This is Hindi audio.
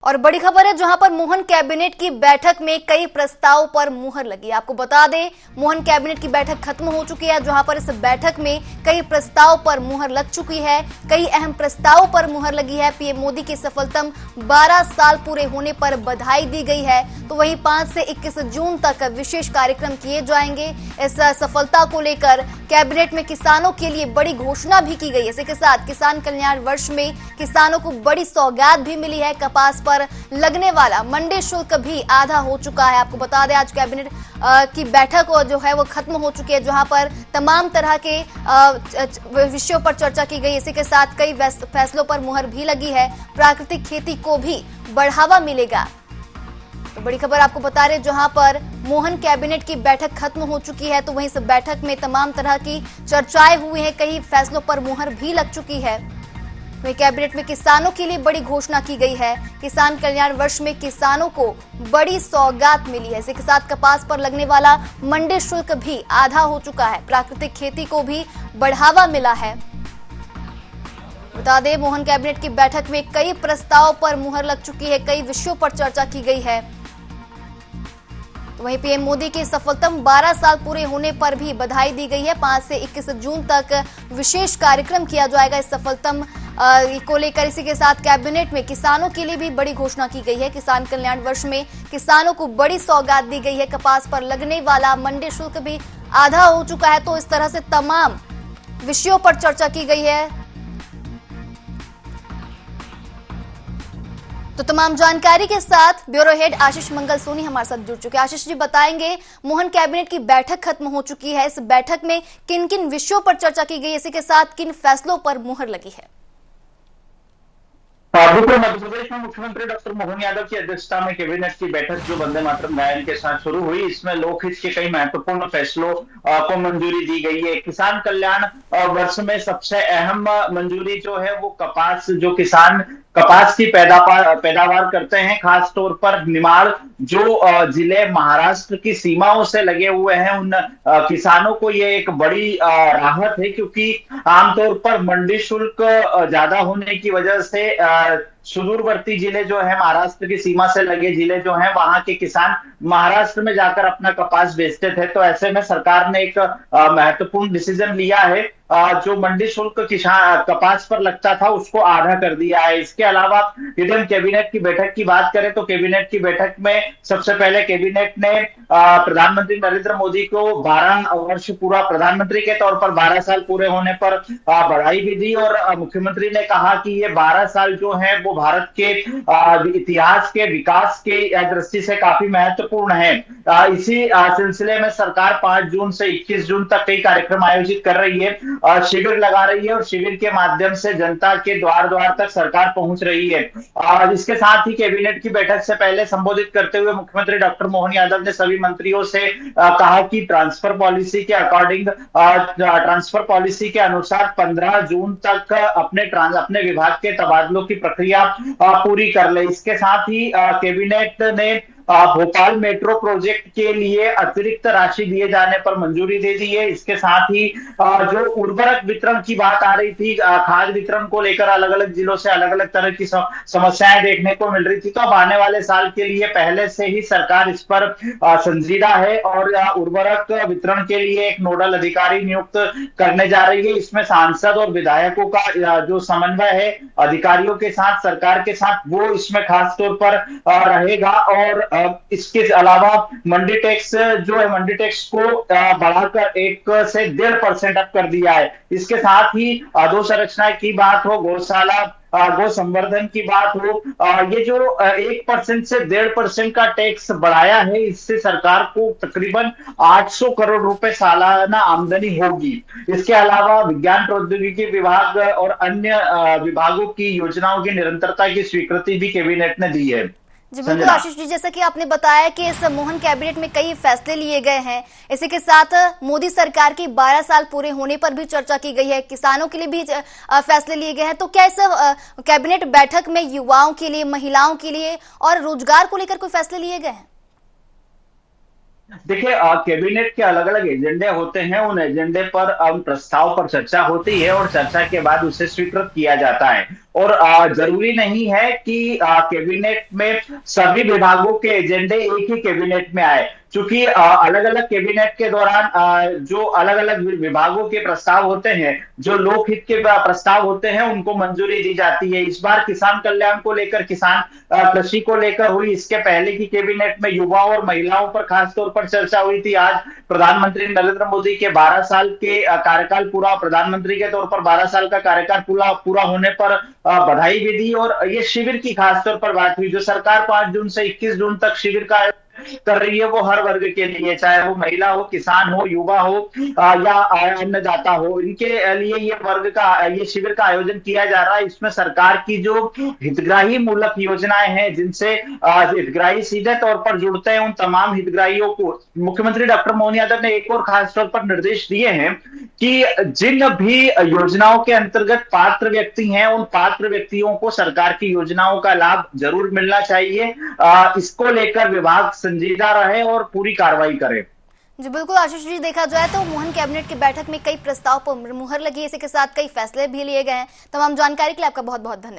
और बड़ी खबर है जहां पर मोहन कैबिनेट की बैठक में कई प्रस्ताव पर मुहर लगी। आपको बता दें, मोहन कैबिनेट की बैठक खत्म हो चुकी है, जहां पर इस बैठक में कई प्रस्ताव पर मुहर लग चुकी है। कई अहम प्रस्तावों पर मुहर लगी है। पीएम मोदी के सफलतम 12 साल पूरे होने पर बधाई दी गई है। तो वहीं 5 से 21 जून तक विशेष कार्यक्रम किए जाएंगे। इस सफलता को लेकर कैबिनेट में किसानों के लिए बड़ी घोषणा भी की गई है। इसी के साथ किसान कल्याण वर्ष में किसानों को बड़ी सौगात भी मिली है। कपास पर लगने वाला मंडी शुल्क भी आधा हो चुका है। आपको बता दें, आज कैबिनेट की बैठक जो है वो खत्म हो चुकी है, जहां पर तमाम तरह के विषयों पर चर्चा की गई। इसी के साथ कई फैसलों पर मुहर भी लगी है। प्राकृतिक खेती को भी बढ़ावा मिलेगा। तो बड़ी खबर आपको बता रहे, जहां पर मोहन कैबिनेट की बैठक खत्म हो चुकी है, तो वहीं इस बैठक में तमाम तरह की चर्चाएं हुई हैं। कई फैसलों पर मुहर भी लग चुकी है। वहीं कैबिनेट में किसानों के लिए बड़ी घोषणा की गई है। किसान कल्याण वर्ष में किसानों को बड़ी सौगात मिली है। इसी के साथ कपास पर लगने वाला मंडी शुल्क भी आधा हो चुका है। प्राकृतिक खेती को भी बढ़ावा मिला है। बता दें, मोहन कैबिनेट की बैठक में कई प्रस्ताव पर मुहर लग चुकी है। कई विषयों पर चर्चा की गई है। वहीं पीएम मोदी के सफलतम 12 साल पूरे होने पर भी बधाई दी गई है। 5 से 21 जून तक विशेष कार्यक्रम किया जाएगा इस सफलतम को लेकर। इसी के साथ कैबिनेट में किसानों के लिए भी बड़ी घोषणा की गई है। किसान कल्याण वर्ष में किसानों को बड़ी सौगात दी गई है। कपास पर लगने वाला मंडी शुल्क भी आधा हो चुका है। तो इस तरह से तमाम विषयों पर चर्चा की गई है। तो तमाम जानकारी के साथ ब्यूरो हेड आशीष मंगल सोनी हमारे साथ जुड़ चुके हैं। आशीष जी, बताएंगे, मोहन कैबिनेट की बैठक खत्म हो चुकी है। इस बैठक में किन किन विषयों पर चर्चा की गई, इसी के साथ किन फैसलों पर मुहर लगी है? बिल्कुल, मध्य प्रदेश में मुख्यमंत्री डॉक्टर मोहन यादव की अध्यक्षता में कैबिनेट की बैठक जो वंदे मातरम गायन के साथ शुरू हुई, इसमें लोकहित के कई महत्वपूर्ण फैसलों को मंजूरी दी गई है। किसान कल्याण वर्ष में सबसे अहम मंजूरी जो है वो कपास, जो किसान कपास की पैदावार करते हैं, खास तौर पर निमाड़ जो जिले महाराष्ट्र की सीमाओं से लगे हुए हैं, उन किसानों को ये एक बड़ी राहत है, क्योंकि आमतौर पर मंडी शुल्क ज्यादा होने की वजह से सुदूरवर्ती जिले जो है, महाराष्ट्र की सीमा से लगे जिले जो हैं, वहां के किसान महाराष्ट्र में जाकर अपना कपास बेचते थे। तो ऐसे में सरकार ने एक महत्वपूर्ण डिसीजन लिया है। जो मंडी शुल्क कपास पर लगता था उसको आधा कर दिया है। इसके अलावा यदि हम कैबिनेट की बैठक की बात करें तो कैबिनेट की बैठक में सबसे पहले कैबिनेट ने प्रधानमंत्री नरेंद्र मोदी को 12 वर्ष पूरा प्रधानमंत्री के तौर पर 12 साल पूरे होने पर बधाई भी दी। और मुख्यमंत्री ने कहा कि ये 12 साल जो है वो भारत के इतिहास के विकास के दृष्टि से काफी महत्वपूर्ण है। इसी सिलसिले में सरकार 5 जून से 21 जून तक कई कार्यक्रम आयोजित कर रही है, शिविर लगा रही है, और शिविर के माध्यम से जनता के द्वार द्वार तक सरकार पहुंच रही है। इसके साथ ही कैबिनेट की बैठक से पहले संबोधित करते हुए मुख्यमंत्री डॉक्टर मोहन यादव ने सभी मंत्रियों से कहा कि ट्रांसफर पॉलिसी के अकॉर्डिंग, ट्रांसफर पॉलिसी के अनुसार 15 जून तक अपने विभाग के तबादलों की प्रक्रिया पूरी कर ले। इसके साथ ही कैबिनेट ने भोपाल मेट्रो प्रोजेक्ट के लिए अतिरिक्त राशि दिए जाने पर मंजूरी दे दी है। इसके साथ ही जो उर्वरक वितरण की बात आ रही थी, खाद वितरण को लेकर अलग अलग जिलों से अलग अलग तरह की समस्याएं देखने को मिल रही थी, तो अब आने वाले साल के लिए पहले से ही सरकार इस पर संजीदा है और उर्वरक वितरण के लिए एक नोडल अधिकारी नियुक्त करने जा रही है। इसमें सांसद और विधायकों का जो समन्वय है अधिकारियों के साथ, सरकार के साथ, वो इसमें खास तौर पर रहेगा। और इसके अलावा मंडी टैक्स जो है, मंडी टैक्स को बढ़ाकर 1 से 1.5% अप कर दिया है। इसके साथ ही अधोसंरचना की बात हो, गौशाला गो संवर्धन की बात हो, ये जो 1% से 1.5% का टैक्स बढ़ाया है, इससे सरकार को तकरीबन 800 करोड़ रुपए सालाना आमदनी होगी। इसके अलावा विज्ञान प्रौद्योगिकी विभाग और अन्य विभागों की योजनाओं की निरंतरता की स्वीकृति भी कैबिनेट ने दी है। जी बिल्कुल आशीष जी, जैसा कि आपने बताया कि इस मोहन कैबिनेट में कई फैसले लिए गए हैं। इसी के साथ मोदी सरकार की 12 साल पूरे होने पर भी चर्चा की गई है। किसानों के लिए भी फैसले लिए गए हैं। तो क्या इस कैबिनेट बैठक में युवाओं के लिए, महिलाओं के लिए और रोजगार को लेकर कोई फैसले लिए गए हैं? देखिए, कैबिनेट के अलग अलग एजेंडे होते हैं, उन एजेंडे पर प्रस्ताव पर चर्चा होती है और चर्चा के बाद उसे स्वीकृत किया जाता है। और जरूरी नहीं है कि कैबिनेट में सभी विभागों के एजेंडे एक ही कैबिनेट में आए, क्योंकि अलग अलग कैबिनेट के दौरान जो अलग अलग विभागों के प्रस्ताव होते हैं, जो लोकहित के प्रस्ताव होते हैं, उनको मंजूरी दी जाती है। इस बार किसान कल्याण को लेकर, किसान कृषि को लेकर हुई, इसके पहले की कैबिनेट में युवाओं और महिलाओं पर खास तौर पर चर्चा हुई थी। आज प्रधानमंत्री नरेंद्र मोदी के 12 साल के कार्यकाल पूरा, प्रधानमंत्री के तौर पर 12 साल का कार्यकाल पूरा होने पर बधाई भी दी, और ये शिविर की खास तौर पर बात हुई। जो सरकार 5 जून से 21 जून तक शिविर का कर रही है, वो हर वर्ग के लिए, चाहे वो महिला हो, किसान हो, युवा हो या अन्नदाता हो, इनके लिए ये शिविर का आयोजन किया जा रहा है। इसमें सरकार की जो हितग्राही मूलक योजनाएं हैं, जिनसे हितग्राही सीधे तौर पर जुड़ते हैं, उन तमाम हितग्राहियों को मुख्यमंत्री डॉक्टर मोहन यादव ने एक और खास तौर पर निर्देश दिए हैं कि जिन भी योजनाओं के अंतर्गत पात्र व्यक्ति हैं, उन पात्र व्यक्तियों को सरकार की योजनाओं का लाभ जरूर मिलना चाहिए। इसको लेकर विभाग संजीदा रहे और पूरी कार्रवाई करे। जी बिल्कुल आशीष जी, देखा जाए तो मोहन कैबिनेट की बैठक में कई प्रस्ताव पर मुहर लगी, इसी के साथ कई फैसले भी लिए गए हैं। तमाम जानकारी के लिए आपका बहुत बहुत धन्यवाद।